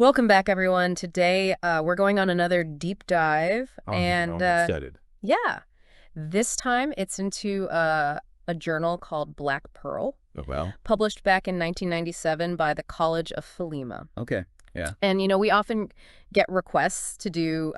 Welcome back, everyone. Today, we're going on another deep dive, and I'm excited. yeah, this time it's into a journal called Black Pearl, Oh, well. published back in 1997 by the College of Thelema. Okay. Yeah. And, we often get requests to do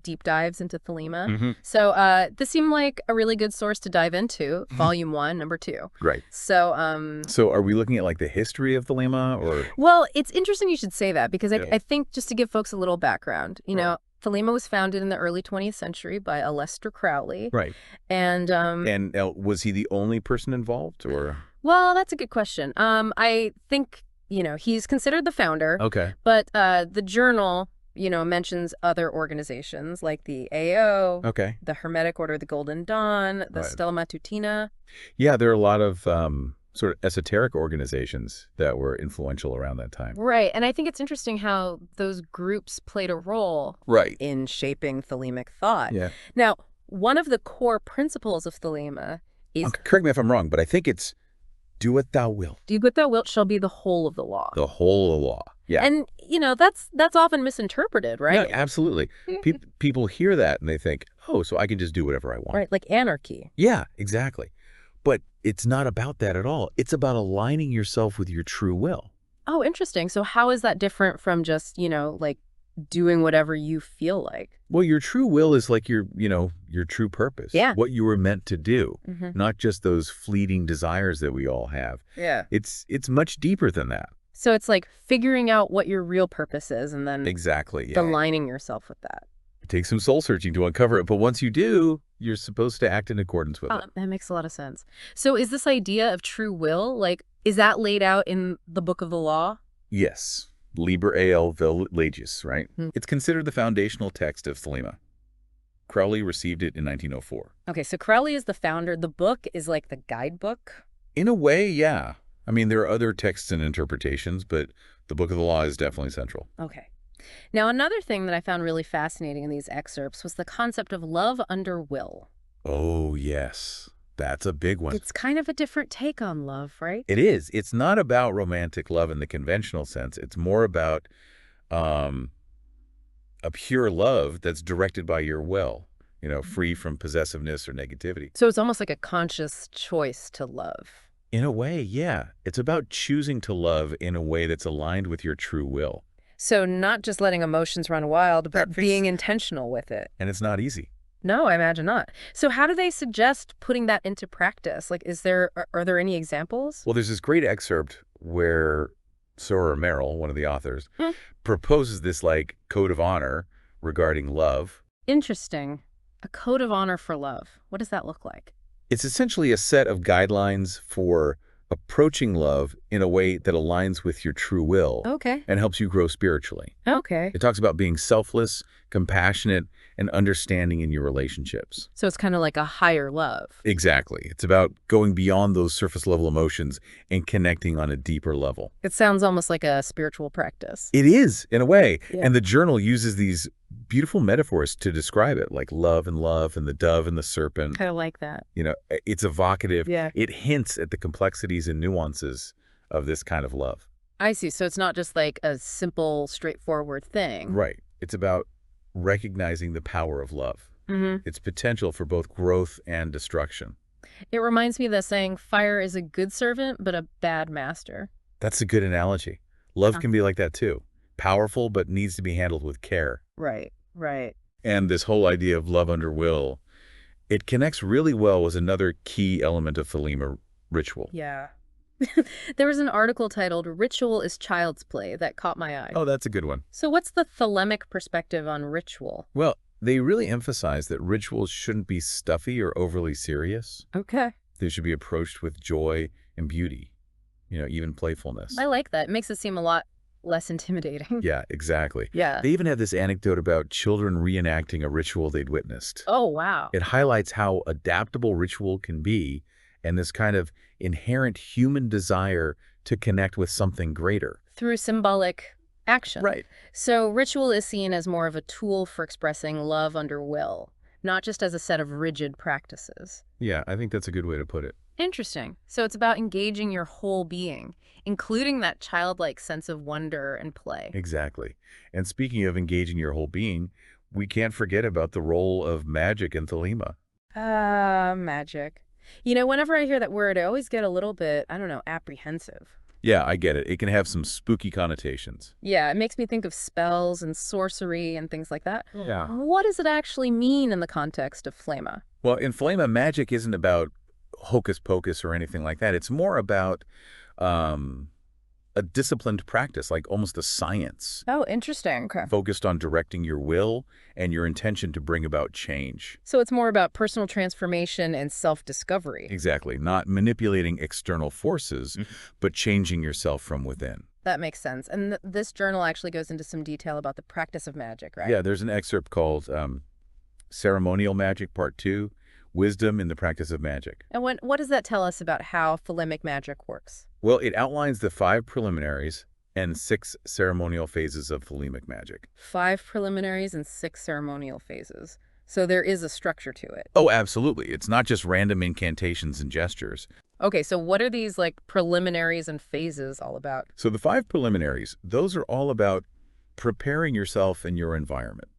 deep dives into Thelema. Hmm. So this seemed like a really good source to dive into, Volume 1, Number 2. Right. So, So are we looking at like the history of Thelema or? well, it's interesting you should say that because Yeah. I think just to give folks a little background, Thelema was founded in the early 20th century by Aleister Crowley. Right. And, And was he the only person involved or? well, that's a good question. I think, he's considered the founder, Okay. but the journal, mentions other organizations like the AO, Okay. the Hermetic Order of the Golden Dawn, the Right. Stella Matutina. Yeah, there are a lot of sort of esoteric organizations that were influential around that time. Right. And I think it's interesting how those groups played a role Right. in shaping Thelemic thought. Yeah. Now, one of the core principles of Thelema is Correct me if I'm wrong, but I think it's do what thou wilt. do what thou wilt shall be the whole of the law. The whole of the law. Yeah. And, that's often misinterpreted, right? No, absolutely. People hear that and they think, oh, so I can just do whatever I want. Right, like anarchy. Yeah, exactly. But it's not about that at all. It's about aligning yourself with your true will. Oh, interesting. So how is that different from just, like doing whatever you feel like? Well, your true will is like your true purpose. Yeah. What you were meant to do, Mm-hmm. not just those fleeting desires that we all have. Yeah. It's much deeper than that. So it's like figuring out what your real purpose is and then Exactly. Yeah. aligning yourself with that. It takes some soul searching to uncover it, but once you do, you're supposed to act in accordance with it. That makes a lot of sense. So is this idea of true will, is that laid out in the Book of the Law? Yes. Liber AL Vel Legis, right? Hmm. It's considered the foundational text of Thelema. Crowley received it in 1904. Okay, so Crowley is the founder. The book is like the guidebook. In a way, yeah. I mean, there are other texts and interpretations, but the Book of the Law is definitely central. Okay. Now, another thing that I found really fascinating in these excerpts was the concept of love under will. Oh, yes. That's a big one. It's kind of a different take on love, right? It is. It's not about romantic love in the conventional sense. It's more about a pure love that's directed by your will, free from possessiveness or negativity. So it's almost like a conscious choice to love. In a way, yeah. It's about choosing to love in a way that's aligned with your true will. So not just letting emotions run wild, but Perfect. being intentional with it. And it's not easy. No, I imagine not. So how do they suggest putting that into practice? Are there any examples? Well, there's this great excerpt where Sora Merrill, one of the authors, Hmm. proposes this code of honor regarding love. Interesting. A code of honor for love. What does that look like? It's essentially a set of guidelines for approaching love in a way that aligns with your true will Okay. and helps you grow spiritually. Okay. It talks about being selfless, compassionate, and understanding in your relationships. So it's kind of like a higher love. Exactly. It's about going beyond those surface level emotions and connecting on a deeper level. It sounds almost like a spiritual practice. It is, in a way. Yeah. And the journal uses these beautiful metaphors to describe it, like love and the dove and the serpent. Kind of like that. It's evocative. Yeah. It hints at the complexities and nuances of this kind of love. I see. So it's not just like a simple, straightforward thing. Right. It's about recognizing the power of love, Mm-hmm. its potential for both growth and destruction. It reminds me of the saying, fire is a good servant, but a bad master. That's a good analogy. Love Huh. can be like that too. Powerful, but needs to be handled with care. Right, right. And this whole idea of love under will, it connects really well with another key element of Thelema ritual. Yeah. There was an article titled Ritual is Child's Play that caught my eye. Oh, that's a good one. So what's the Thelemic perspective on ritual? Well, they really emphasize that rituals shouldn't be stuffy or overly serious. Okay. They should be approached with joy and beauty, even playfulness. I like that. It makes it seem a lot less intimidating. Yeah, exactly. Yeah. They even have this anecdote about children reenacting a ritual they'd witnessed. Oh, wow. It highlights how adaptable ritual can be and this kind of inherent human desire to connect with something greater. Through symbolic action. Right. So ritual is seen as more of a tool for expressing love under will, not just as a set of rigid practices. Yeah, I think that's a good way to put it. Interesting. So it's about engaging your whole being, including that childlike sense of wonder and play. Exactly. And speaking of engaging your whole being, we can't forget about the role of magic in Thelema. Magic. You know, whenever I hear that word, I always get a little bit, I don't know, apprehensive. Yeah, I get it. It can have some spooky connotations. Yeah, it makes me think of spells and sorcery and things like that. Yeah. What does it actually mean in the context of Flama? Well, in Thelema, magic isn't about hocus pocus or anything like that. It's more about um, a disciplined practice, like almost a science, Oh, interesting. Okay. focused on directing your will and your intention to bring about change. So it's more about personal transformation and self-discovery. Exactly. Not manipulating external forces, but changing yourself from within. That makes sense. And this journal actually goes into some detail about the practice of magic, right? Yeah, there's an excerpt called Ceremonial Magic Part 2, Wisdom in the Practice of Magic. And what does that tell us about how Thelemic magic works? Well, it outlines the 5 preliminaries and 6 ceremonial phases of Thelemic magic. 5 preliminaries and 6 ceremonial phases. So there is a structure to it. Oh, absolutely. It's not just random incantations and gestures. Okay, so what are these like preliminaries and phases all about? So the 5 preliminaries, those are all about preparing yourself and your environment.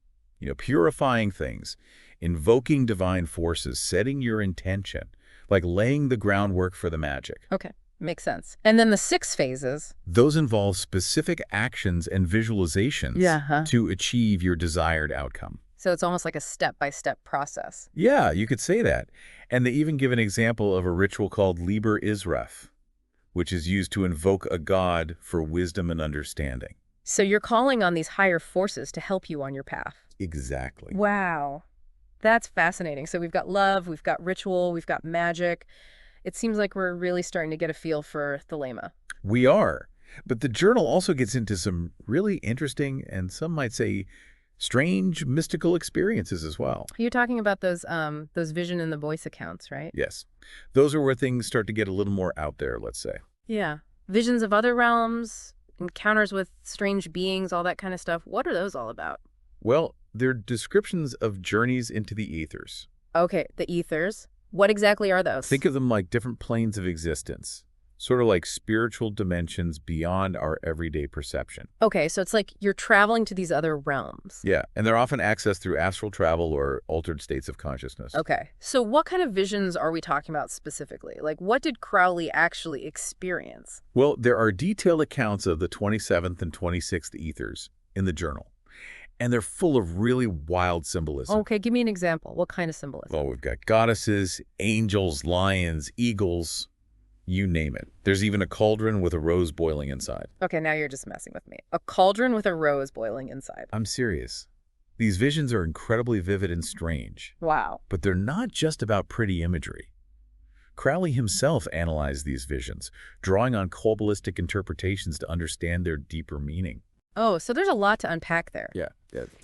Purifying things, invoking divine forces, setting your intention, like laying the groundwork for the magic. Okay, makes sense. And then the 6 phases. Those involve specific actions and visualizations Yeah. to achieve your desired outcome. So it's almost like a step-by-step process. Yeah, you could say that. And they even give an example of a ritual called Liber Israf, which is used to invoke a god for wisdom and understanding. So you're calling on these higher forces to help you on your path. Exactly. Wow. That's fascinating. So we've got love, we've got ritual, we've got magic. It seems like we're really starting to get a feel for Thelema. We are. But the journal also gets into some really interesting and some might say strange mystical experiences as well. You're talking about those vision in the voice accounts, right? Yes. Those are where things start to get a little more out there, let's say. Yeah. Visions of other realms, encounters with strange beings, all that kind of stuff. What are those all about? Well, they're descriptions of journeys into the ethers. Okay, the ethers. What exactly are those? Think of them like different planes of existence, sort of like spiritual dimensions beyond our everyday perception. Okay, so it's like you're traveling to these other realms. Yeah, and they're often accessed through astral travel or altered states of consciousness. Okay, so what kind of visions are we talking about specifically? Like, what did Crowley actually experience? Well, there are detailed accounts of the 27th and 26th ethers in the journal, and they're full of really wild symbolism. Okay, give me an example. What kind of symbolism? Well, we've got goddesses, angels, lions, eagles, you name it. There's even a cauldron with a rose boiling inside. Okay, now you're just messing with me. A cauldron with a rose boiling inside. I'm serious. These visions are incredibly vivid and strange, Wow. but they're not just about pretty imagery. Crowley himself analyzed these visions, drawing on Kabbalistic interpretations to understand their deeper meaning. Oh, so there's a lot to unpack there. Yeah.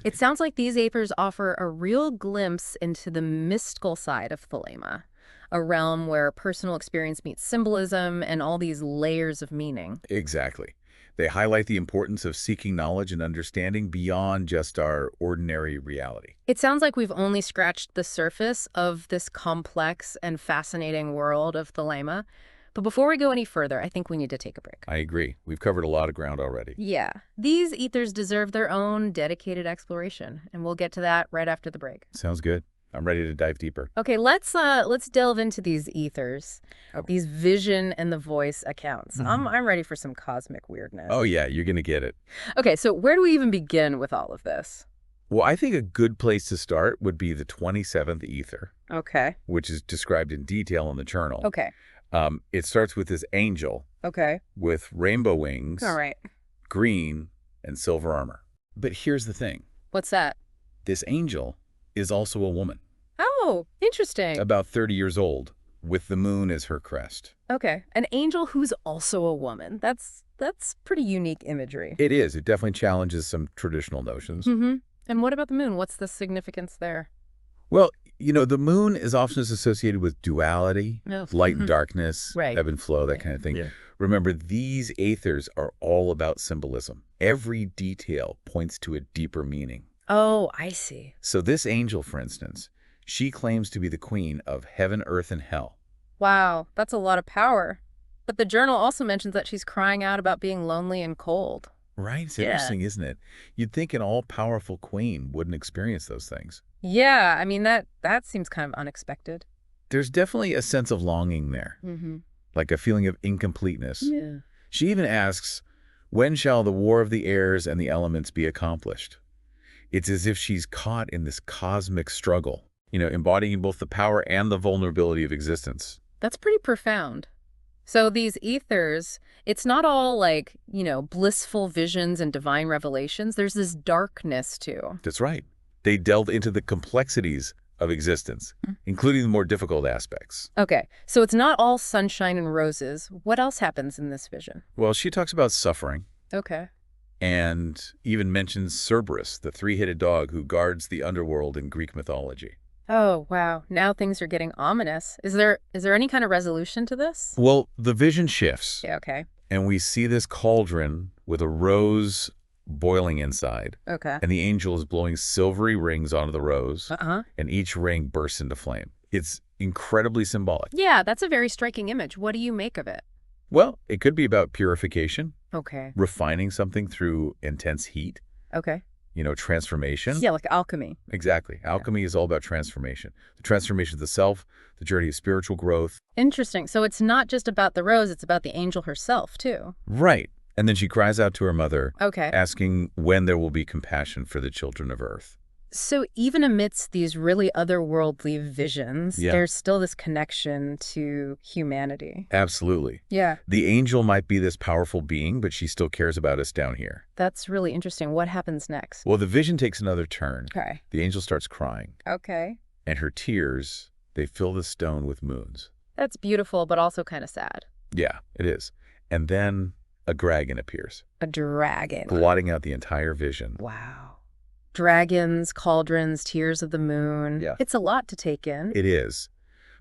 It sounds like these ethers offer a real glimpse into the mystical side of Thelema, a realm where personal experience meets symbolism and all these layers of meaning. Exactly. They highlight the importance of seeking knowledge and understanding beyond just our ordinary reality. It sounds like we've only scratched the surface of this complex and fascinating world of Thelema. But before we go any further, I think we need to take a break. I agree. We've covered a lot of ground already. Yeah, these ethers deserve their own dedicated exploration, and we'll get to that right after the break. Sounds good. I'm ready to dive deeper. Okay, let's delve into these ethers, these vision and the voice accounts. I'm ready for some cosmic weirdness. Oh, yeah, you're going to get it. Okay, so where do we even begin with all of this? Well, I think a good place to start would be the 27th ether, Okay. which is described in detail in the journal. Okay. It starts with this angel Okay. with rainbow wings, All right. green, and silver armor. But here's the thing. What's that? This angel is also a woman, Oh, interesting. about 30 years old, with the moon as her crest. Okay, an angel who's also a woman. That's pretty unique imagery. It is. It definitely challenges some traditional notions. Mm-hmm. And what about the moon? What's the significance there? Well, the moon is often associated with duality, Oh. light and darkness, Right. ebb and flow, that kind of thing. Yeah. Remember, these aethers are all about symbolism. Every detail points to a deeper meaning. Oh, I see. So this angel, for instance, she claims to be the queen of heaven, earth, and hell. Wow, that's a lot of power. But the journal also mentions that she's crying out about being lonely and cold. Right? It's Yeah. interesting, isn't it? You'd think an all-powerful queen wouldn't experience those things. Yeah, I mean, that seems kind of unexpected. There's definitely a sense of longing there, Mm-hmm. like a feeling of incompleteness. Yeah. She even asks, when shall the war of the airs and the elements be accomplished? It's as if she's caught in this cosmic struggle, embodying both the power and the vulnerability of existence. That's pretty profound. So these ethers, it's not all like, blissful visions and divine revelations. There's this darkness too. That's right. They delve into the complexities of existence, including the more difficult aspects. Okay, so it's not all sunshine and roses. What else happens in this vision? Well, she talks about suffering Okay. and even mentions Cerberus, the three-headed dog who guards the underworld in Greek mythology. Oh, wow. Now things are getting ominous. Is there any kind of resolution to this? Well, the vision shifts, Yeah, okay. and we see this cauldron with a rose boiling inside, Okay. and the angel is blowing silvery rings onto the rose, Uh-huh. and each ring bursts into flame. It's incredibly symbolic. Yeah, that's a very striking image. What do you make of it? Well, it could be about purification, Okay. refining something through intense heat, Okay. transformation. Yeah, like alchemy. Exactly. Alchemy is all about transformation. The transformation of the self, the journey of spiritual growth. Interesting. So it's not just about the rose, it's about the angel herself, too. Right. And then she cries out to her mother, Okay. asking when there will be compassion for the children of earth. So even amidst these really otherworldly visions, Yeah. there's still this connection to humanity. Absolutely. Yeah. The angel might be this powerful being, but she still cares about us down here. That's really interesting. What happens next? Well, the vision takes another turn. Okay. The angel starts crying, Okay. and her tears, they fill the stone with moons. That's beautiful, but also kind of sad. Yeah, it is. And then a dragon appears, A dragon. blotting out the entire vision. Wow. Dragons, cauldrons, tears of the moon. Yeah. It's a lot to take in. It is.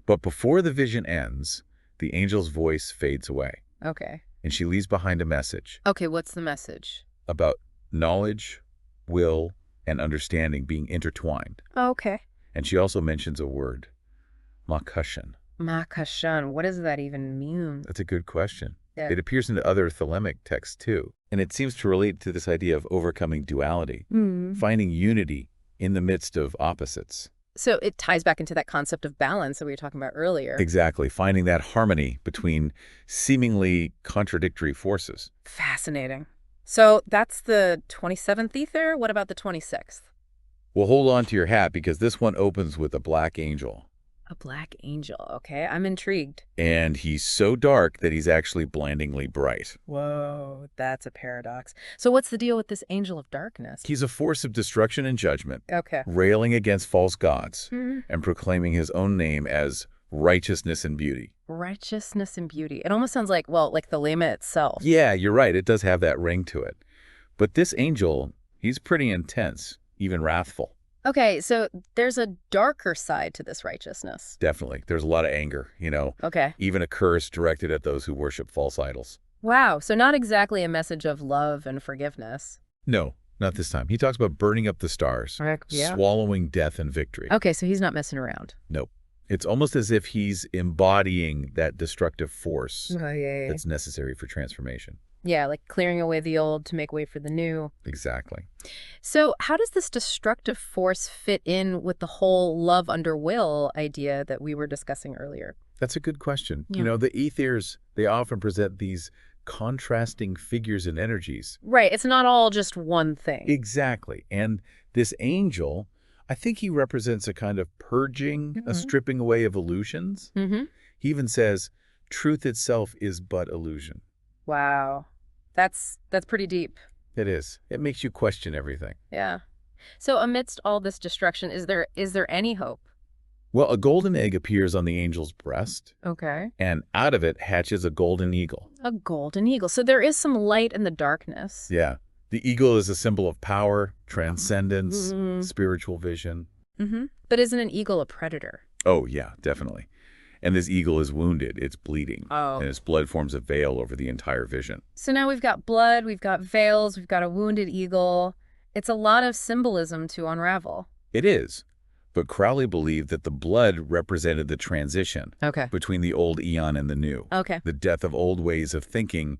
But before the vision ends, the angel's voice fades away, Okay. and she leaves behind a message Okay, what's the message? about knowledge, will, and understanding being intertwined. Okay. And she also mentions a word, Makashan. Makashan. What does that even mean? That's a good question. Yeah. It appears in other Thelemic texts too, and it seems to relate to this idea of overcoming duality, finding unity in the midst of opposites. So it ties back into that concept of balance that we were talking about earlier. Exactly, finding that harmony between seemingly contradictory forces. Fascinating. So that's the 27th ether. What about the 26th? Well, hold on to your hat because this one opens with a black angel. A black angel. Okay, I'm intrigued. And he's so dark that he's actually blindingly bright. Whoa, that's a paradox. So what's the deal with this angel of darkness? He's a force of destruction and judgment, Okay. railing against false gods Mhm. and proclaiming his own name as righteousness and beauty. Righteousness and beauty. It almost sounds like, well, like the Lema itself. Yeah, you're right. It does have that ring to it. But this angel, he's pretty intense, even wrathful. Okay, so there's a darker side to this righteousness. Definitely. There's a lot of anger, Okay. even a curse directed at those who worship false idols. Wow, so not exactly a message of love and forgiveness. No, not this time. He talks about burning up the stars, Yeah. swallowing death and victory. Okay, so he's not messing around. Nope. It's almost as if he's embodying that destructive force Oh, yeah. that's necessary for transformation. Yeah, like clearing away the old to make way for the new. Exactly. So how does this destructive force fit in with the whole love under will idea that we were discussing earlier? That's a good question. Yeah. The ethers, they often present these contrasting figures and energies. Right, it's not all just one thing. Exactly. And this angel, I think he represents a kind of purging, a stripping away of illusions. Mm-hmm. He even says, truth itself is but illusion. Wow. That's pretty deep. It is. It makes you question everything. Yeah. So amidst all this destruction, is there any hope? Well, a golden egg appears on the angel's breast, Okay. and out of it hatches a golden eagle. A golden eagle. So there is some light in the darkness. Yeah. The eagle is a symbol of power, transcendence, Mhm. spiritual vision. Mm-hmm. But isn't an eagle a predator? Oh, yeah, definitely. And this eagle is wounded. It's bleeding. Oh. And its blood forms a veil over the entire vision. So now we've got blood, we've got veils, we've got a wounded eagle. It's a lot of symbolism to unravel. It is. But Crowley believed that the blood represented the transition Okay. between the old eon and the new, Okay. the death of old ways of thinking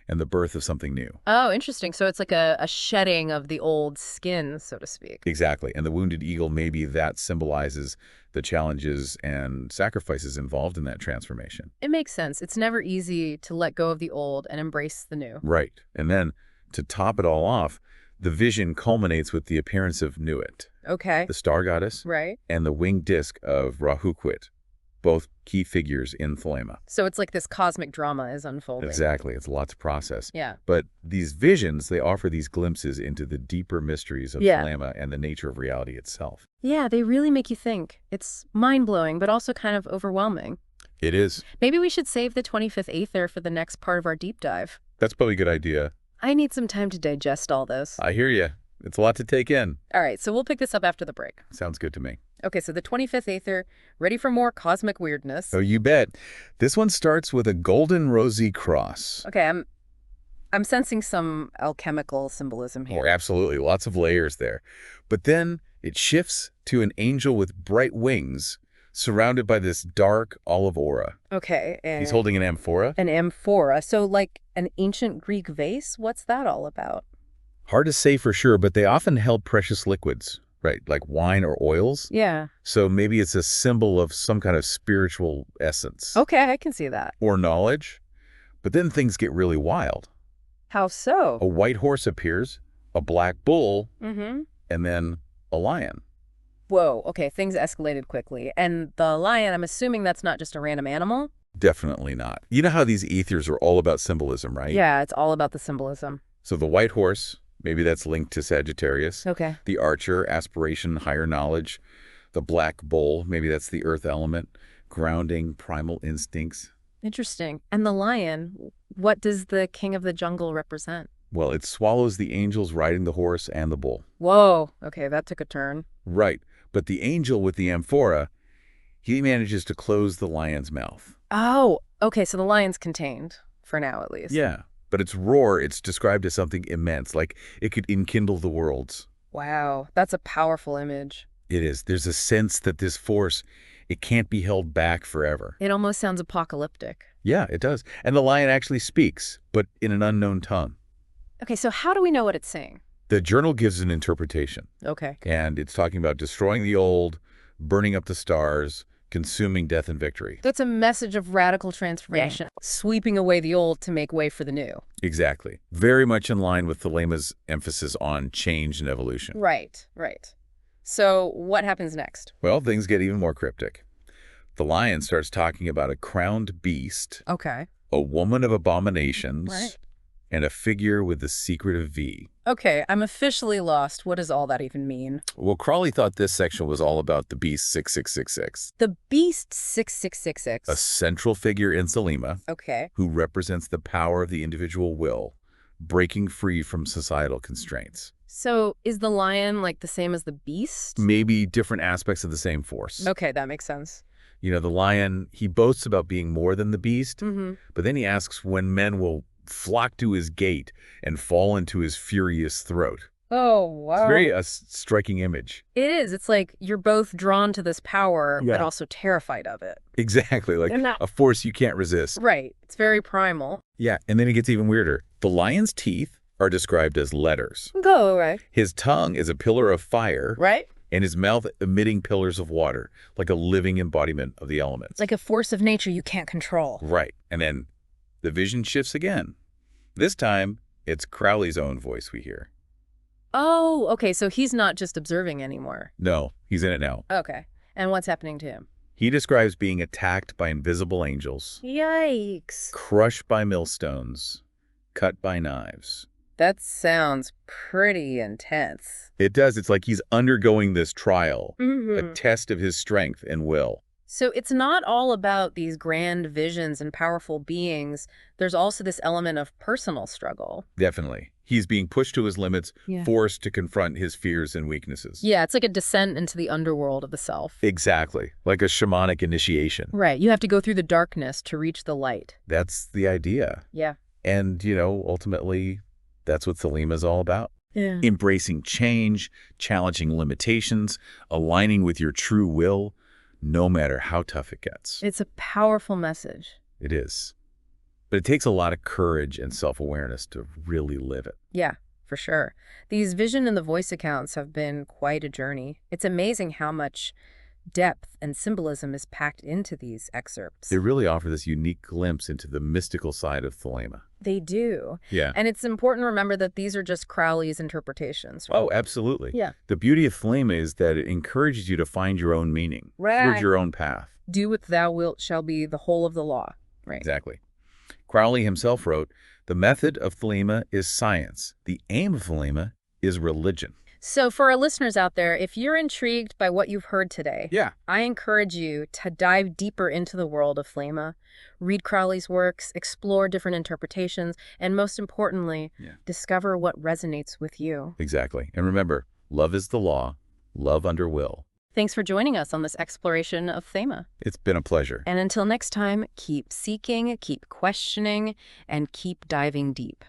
and the birth of something new. Oh, interesting. So it's like a shedding of the old skin, so to speak. Exactly. And the wounded eagle, maybe that symbolizes the challenges and sacrifices involved in that transformation. It makes sense. It's never easy to let go of the old and embrace the new. Right. And then to top it all off, the vision culminates with the appearance of Nuit, Okay. the star goddess, Right. and the winged disc of Rahuquit, both key figures in Thelema. So it's like this cosmic drama is unfolding. Exactly. It's a lot to process. Yeah. But these visions, they offer these glimpses into the deeper mysteries of Yeah. Thelema and the nature of reality itself. Yeah, they really make you think. It's mind-blowing, but also kind of overwhelming. It is. Maybe we should save the 25th Aether for the next part of our deep dive. That's probably a good idea. I need some time to digest all this. I hear you. It's a lot to take in. All right, so we'll pick this up after the break. Sounds good to me. Okay, so the 25th Aether, ready for more cosmic weirdness. Oh, you bet. This one starts with a golden rosy cross. Okay, I'm sensing some alchemical symbolism Oh, here. absolutely. Lots of layers there. But then it shifts to an angel with bright wings surrounded by this dark olive aura. Okay, and He's holding an amphora. an amphora, so like an ancient Greek vase? What's that all about? Hard to say for sure, but they often held precious liquids, right? Like wine or oils. Yeah. So maybe it's a symbol of some kind of spiritual essence Okay, I can see that. or knowledge. But then things get really wild. How so? A white horse appears, a black bull, Mm-hmm. and then a lion. Whoa, okay, things escalated quickly. And the lion, I'm assuming that's not just a random animal? Definitely not. You know how these ethers are all about symbolism, right? Yeah, it's all about the symbolism. So the white horse, maybe that's linked to Sagittarius. Okay. The archer, aspiration, higher knowledge. The black bull, maybe that's the earth element, grounding, primal instincts. Interesting. And the lion, what does the king of the jungle represent? Well, it swallows the angels riding the horse and the bull. Whoa, okay, that took a turn. Right. But the angel with the amphora, he manages to close the lion's mouth. Oh, okay, so the lion's contained, for now at least. Yeah. But its roar, it's described as something immense, like it could enkindle the worlds. Wow, that's a powerful image. It is. There's a sense that this force, it can't be held back forever. It almost sounds apocalyptic. Yeah, it does. And the lion actually speaks, but in an unknown tongue. Okay, so how do we know what it's saying? The journal gives an interpretation, Okay. and it's talking about destroying the old, burning up the stars, consuming death and victory. That's a message of radical transformation, sweeping away the old to make way for the new. Exactly. Very much in line with Thelema's emphasis on change and evolution. Right, right. So what happens next? Well, things get even more cryptic. The lion starts talking about a crowned beast, Okay. a woman of abominations, Right. and a figure with the secret of V. Okay, I'm officially lost. What does all that even mean? Well, Crawley thought this section was all about the beast 6666, The Beast 6666. a central figure in Thelema Okay. who represents the power of the individual will, breaking free from societal constraints. So is the lion like the same as the beast? Maybe different aspects of the same force. Okay, that makes sense. You know, the lion, he boasts about being more than the beast, Mm-hmm. but then he asks when men will flock to his gate and fall into his furious throat. Oh, wow. It's very striking image. It is. It's like you're both drawn to this power, Yeah. but also terrified of it. Exactly, like And that- a force you can't resist. Right. It's very primal. Yeah, and then it gets even weirder. The lion's teeth are described as letters. Go, right. His tongue is a pillar of fire, Right? and his mouth emitting pillars of water, like a living embodiment of the elements. It's like a force of nature you can't control. Right, and then the vision shifts again. This time, it's Crowley's own voice we hear. Oh, okay. So he's not just observing anymore. No, he's in it now. Okay. And what's happening to him? He describes being attacked by invisible angels, Yikes. crushed by millstones, cut by knives. That sounds pretty intense. It does. It's like he's undergoing this trial, a Mm-hmm. test of his strength and will. So it's not all about these grand visions and powerful beings. There's also this element of personal struggle. Definitely. He's being pushed to his limits, Yeah. forced to confront his fears and weaknesses. Yeah, it's like a descent into the underworld of the self. Exactly. Like a shamanic initiation. Right. You have to go through the darkness to reach the light. That's the idea. Yeah. And, you know, ultimately, that's what Thelema is all about. Yeah. Embracing change, challenging limitations, aligning with your true will, no matter how tough it gets. It's a powerful message. It is. But it takes a lot of courage and self-awareness to really live it. Yeah, for sure. These Vision and the Voice accounts have been quite a journey. It's amazing how much depth and symbolism is packed into these excerpts. They really offer this unique glimpse into the mystical side of Thelema. They do. Yeah. And it's important to remember that these are just Crowley's interpretations. Oh, absolutely. Yeah. The beauty of Thelema is that it encourages you to find your own meaning, Right. forge your own path. Do what thou wilt shall be the whole of the law. Right. Exactly. Crowley himself wrote, "The method of Thelema is science. The aim of Thelema is religion." So for our listeners out there, if you're intrigued by what you've heard today, Yeah. I encourage you to dive deeper into the world of Thelema, read Crowley's works, explore different interpretations, and most importantly, discover what resonates with you. Exactly. And remember, love is the law, love under will. Thanks for joining us on this exploration of Thelema. It's been a pleasure. And until next time, keep seeking, keep questioning, and keep diving deep.